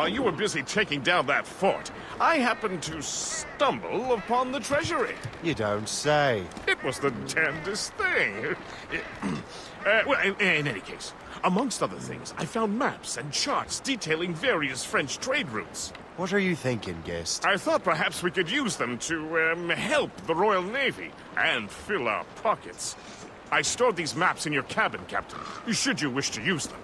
While you were busy taking down that fort, I happened to stumble upon the treasury. You don't say. It was the damnedest thing. Well, in any case, amongst other things, I found maps and charts detailing various French trade routes. What are you thinking, guest? I thought perhaps we could use them to help the Royal Navy and fill our pockets. I stored these maps in your cabin, Captain, should you wish to use them.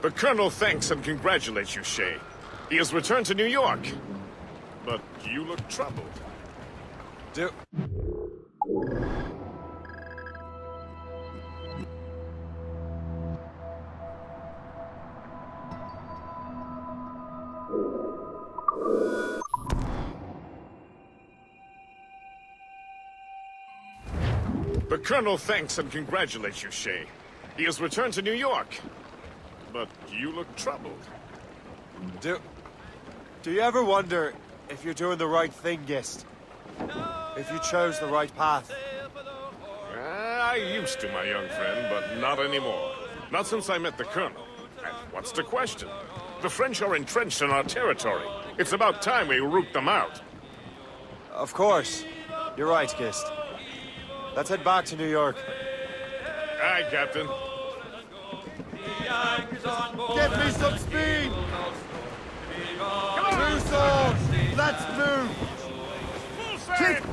The Colonel thanks and congratulates you, Shay. He has returned to New York. But you look troubled. The Colonel thanks and congratulates you, Shay. He has returned to New York. But you look troubled. Do you ever wonder if you're doing the right thing, Gist? If you chose the right path? I used to, my young friend, but not anymore. Not since I met the Colonel. And what's the question? The French are entrenched in our territory. It's about time we root them out. Of course. You're right, Gist. Let's head back to New York. Aye, Captain. Get me some speed! Come on! Move! Let's move! Full sail!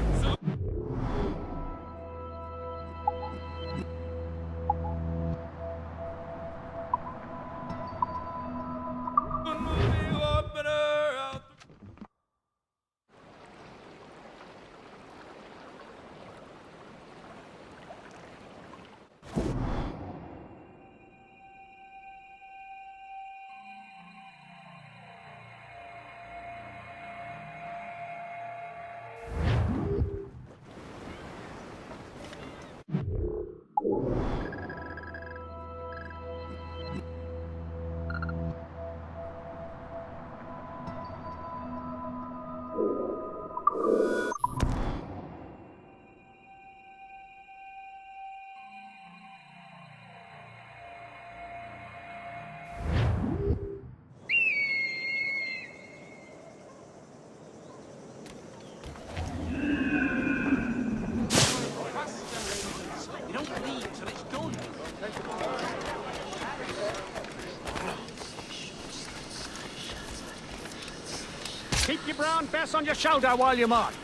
Keep your brown fess on your shoulder while you march.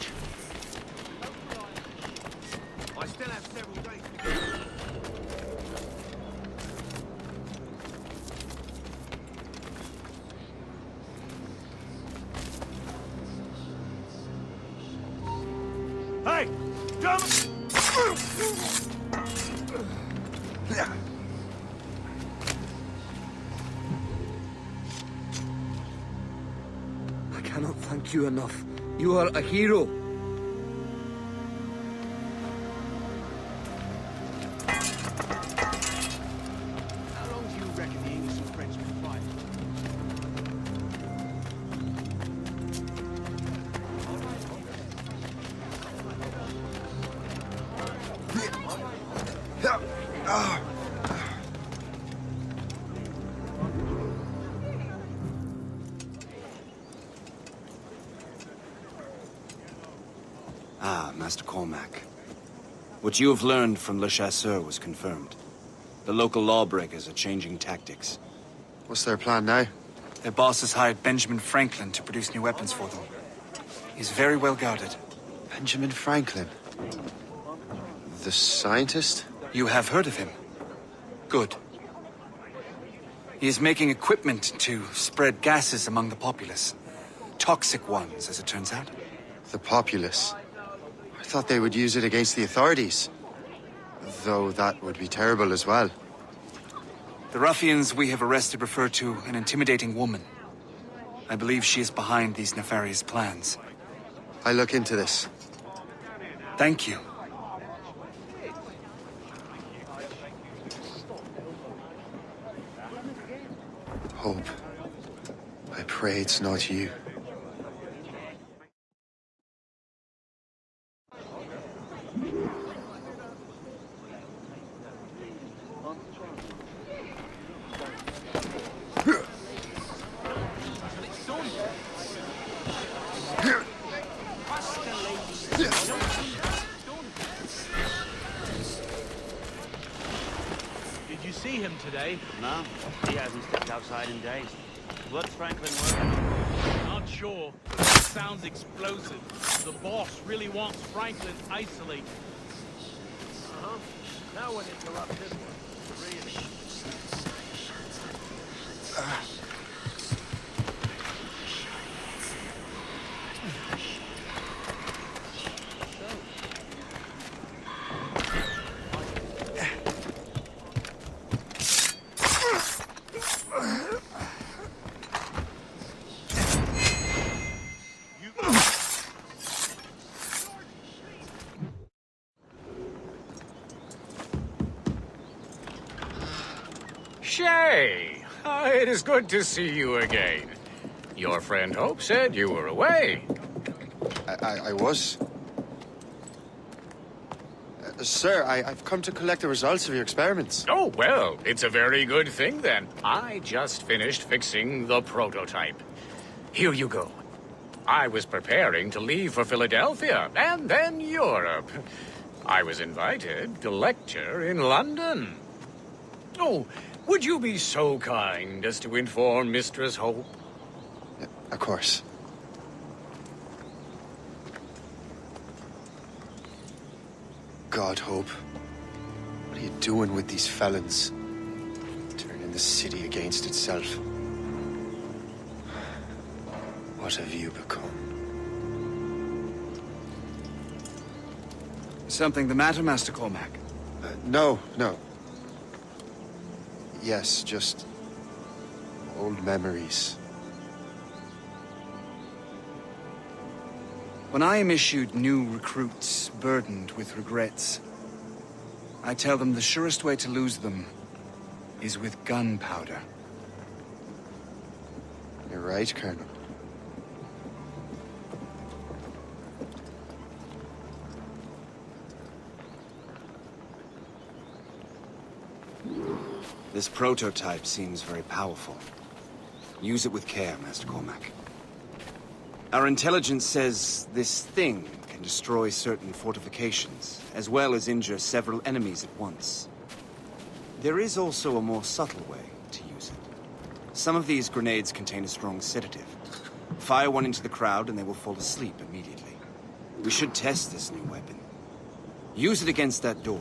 I still have several days to go. Hey! Come! I cannot thank you enough. You are a hero. How long do you reckon the English and French can fight? Ah, Master Cormac. What you have learned from Le Chasseur was confirmed. The local lawbreakers are changing tactics. What's their plan now? Their boss has hired Benjamin Franklin to produce new weapons for them. He's very well guarded. Benjamin Franklin? The scientist? You have heard of him? Good. He is making equipment to spread gases among the populace. Toxic ones, as it turns out. The populace? I thought they would use it against the authorities. Though that would be terrible as well. The ruffians we have arrested refer to an intimidating woman. I believe she is behind these nefarious plans. I'll look into this. Thank you. Hope. I pray it's not you. Did you see him today? No, he hasn't stepped outside in days. What's Franklin working on? Not sure. It sounds explosive. The boss really wants Franklin isolated. No one interrupts this one. Really. Shay! It is good to see you again. Your friend Hope said you were away. I was. Sir, I've come to collect the results of your experiments. Oh, well, it's a very good thing then. I just finished fixing the prototype. Here you go. I was preparing to leave for Philadelphia and then Europe. I was invited to lecture in London. Oh, would you be so kind as to inform Mistress Hope? Of course. God, Hope. What are you doing with these felons? Turning the city against itself. What have you become? Something the matter, Master Cormac? No. Yes, just old memories. When I am issued new recruits burdened with regrets, I tell them the surest way to lose them is with gunpowder. You're right, Colonel. This prototype seems very powerful. Use it with care, Master Cormac. Our intelligence says this thing can destroy certain fortifications, as well as injure several enemies at once. There is also a more subtle way to use it. Some of these grenades contain a strong sedative. Fire one into the crowd and they will fall asleep immediately. We should test this new weapon. Use it against that door.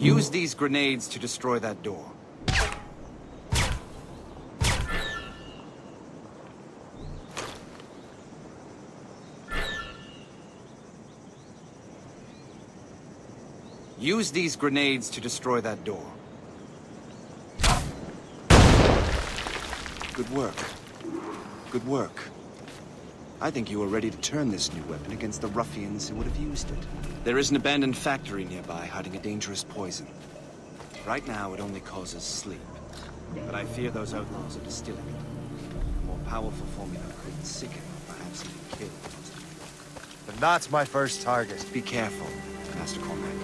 Use these grenades to destroy that door. Use these grenades to destroy that door. Good work. Good work. I think you are ready to turn this new weapon against the ruffians who would have used it. There is an abandoned factory nearby hiding a dangerous poison. Right now, it only causes sleep. But I fear those outlaws are distilling it. A more powerful formula could sicken or perhaps even kill most of you. Then that's my first target. Be careful, Master Cormac.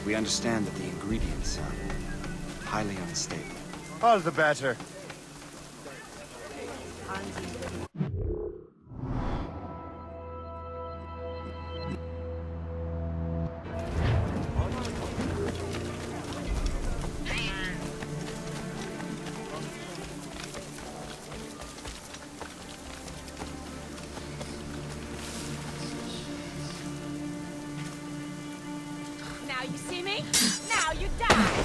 We understand that the ingredients are highly unstable. All the better. Now you see me? Now you die!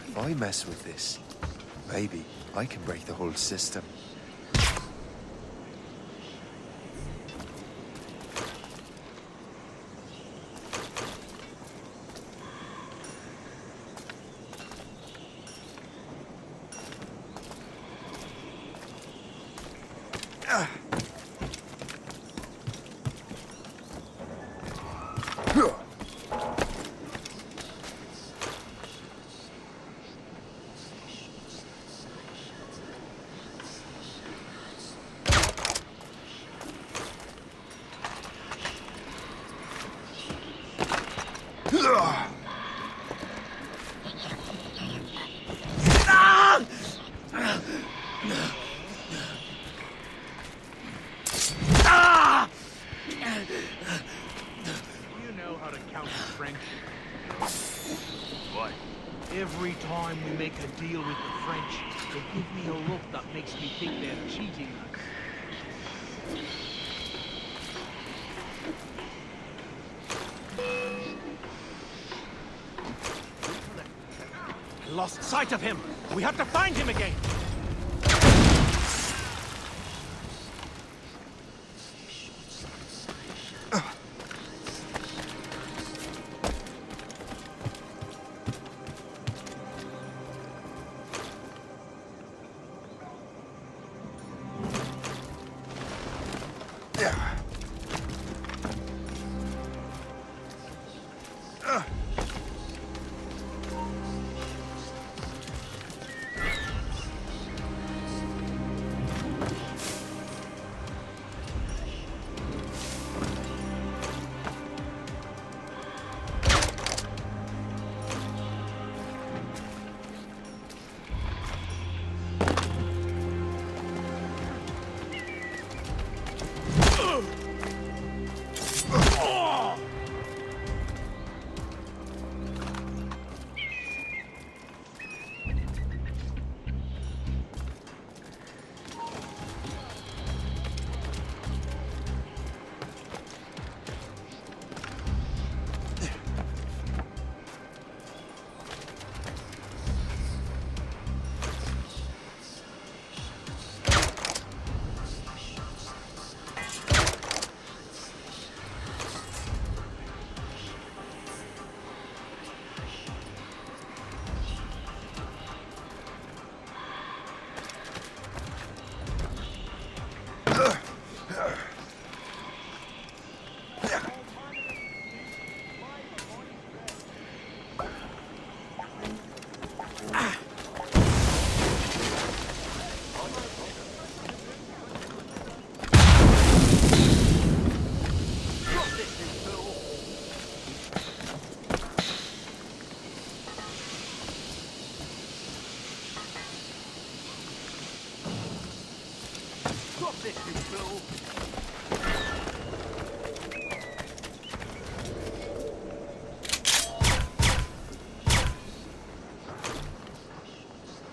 If I mess with this, maybe I can break the whole system. Do you know how to count French? What? Every time we make a deal with the French, they give me a look that makes me think they're cheating us. I lost sight of him. We have to find him again.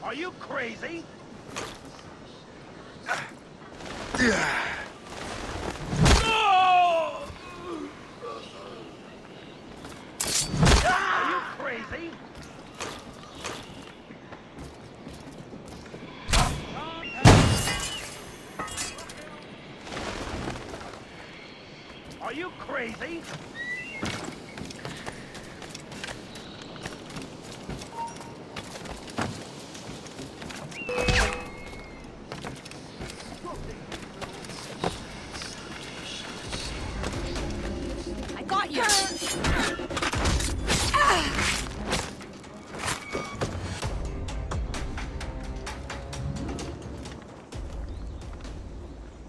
Are you crazy? Are you crazy? Are you crazy? I got you.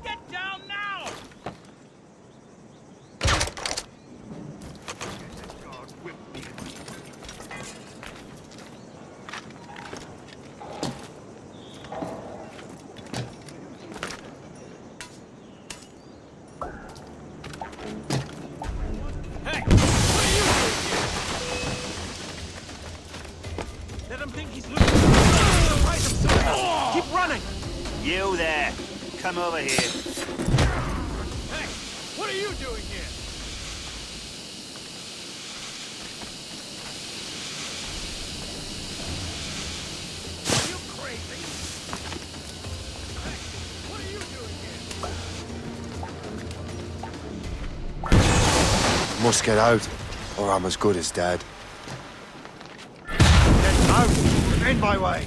Get down now! Hey! What are you doing here? Let him think he's losing. Fight himself. Keep running! You there. Come over here. Hey! What are you doing here? Are you crazy? Hey! What are you doing here? Must get out, or I'm as good as dead. Get out! You're in my way!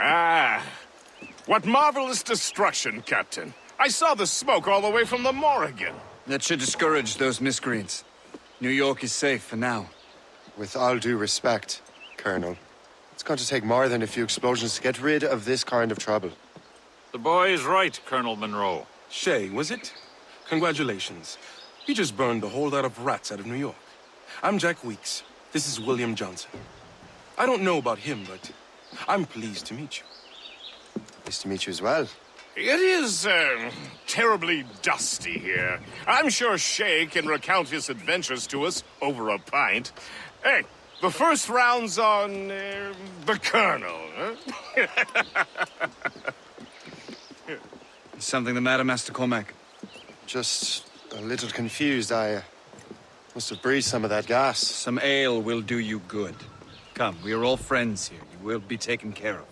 Ah, what marvelous destruction, Captain. I saw the smoke all the way from the Morrigan. That should discourage those miscreants. New York is safe for now. With all due respect, Colonel, it's going to take more than a few explosions to get rid of this kind of trouble. The boy is right, Colonel Monroe. Shay, was it? Congratulations. You just burned a whole lot of rats out of New York. I'm Jack Weeks. This is William Johnson. I don't know about him, but I'm pleased to meet you. Nice to meet you as well. It is, terribly dusty here. I'm sure Shay can recount his adventures to us over a pint. Hey, the first round's on, the Colonel, huh? Something the matter, Master Cormac? Just a little confused. I must have breathed some of that gas. Some ale will do you good. Come, we are all friends here. You will be taken care of.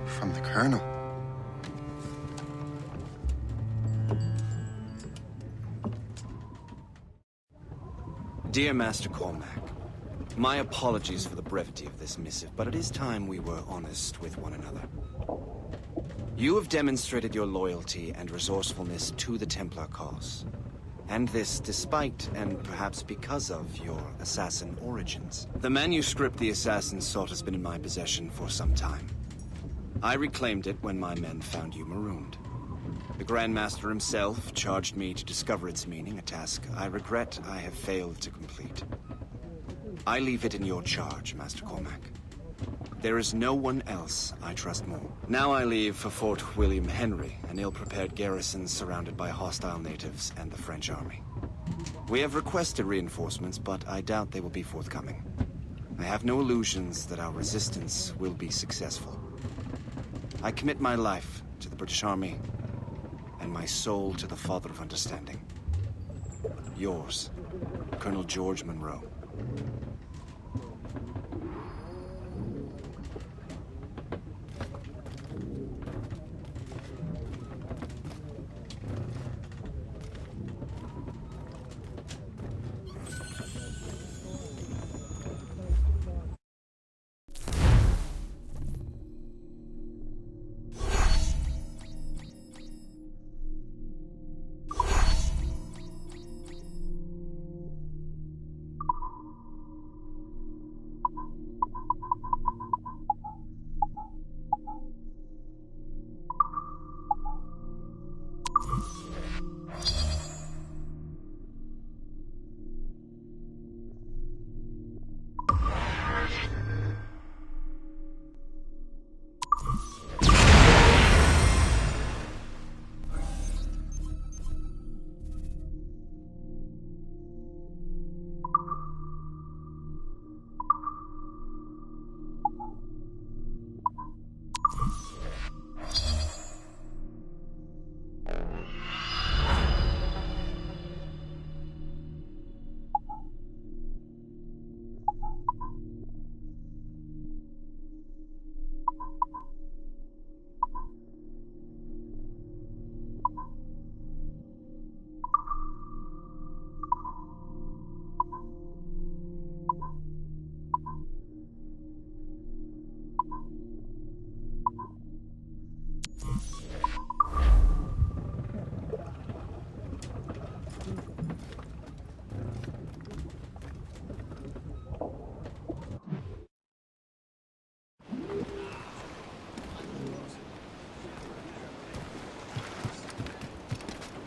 From the Colonel. Dear Master Cormac, my apologies for the brevity of this missive, but it is time we were honest with one another. You have demonstrated your loyalty and resourcefulness to the Templar cause. And this despite, and perhaps because of, your assassin origins. The manuscript the assassin sought has been in my possession for some time. I reclaimed it when my men found you marooned. The Grand Master himself charged me to discover its meaning, a task I regret I have failed to complete. I leave it in your charge, Master Cormac. There is no one else I trust more. Now I leave for Fort William Henry, an ill-prepared garrison surrounded by hostile natives and the French army. We have requested reinforcements, but I doubt they will be forthcoming. I have no illusions that our resistance will be successful. I commit my life to the British Army, and my soul to the Father of Understanding. Yours, Colonel George Monroe.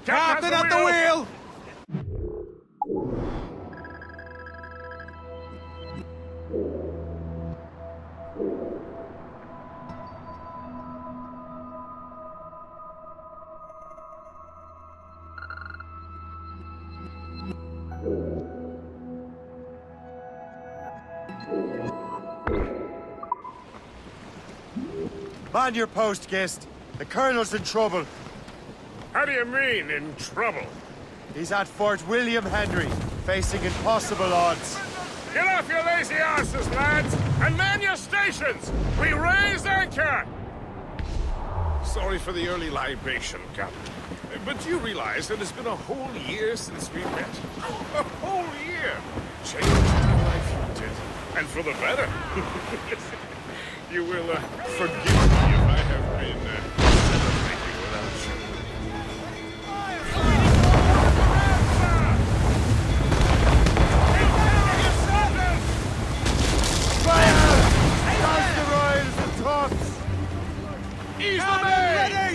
Captain at the wheel! Man your post, Gist. The Colonel's in trouble. How do you mean, in trouble? He's at Fort William Henry, facing impossible odds. Get off your lazy arses, lads, and man your stations! We raise anchor! Sorry for the early libation, Captain. But you realize that it's been a whole year since we met? A whole year! Changed my life, you did. And for the better. You will forgive me if I have been celebrating without you. Fire! Douse the royals and tops! Ease the main! Ready!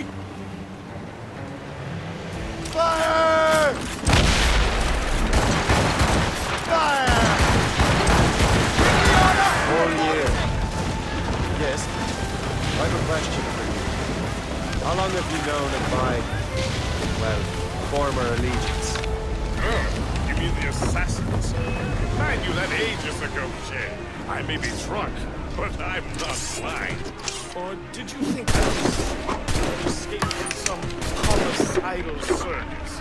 Fire! Fire! Whole year. Yes. I have a question for you. How long have you known of my, well, former allegiance? Oh, you mean the assassins? I knew that ages ago, Jay. I may be drunk, but I'm not blind. Or did you think I was escaped from some homicidal circus?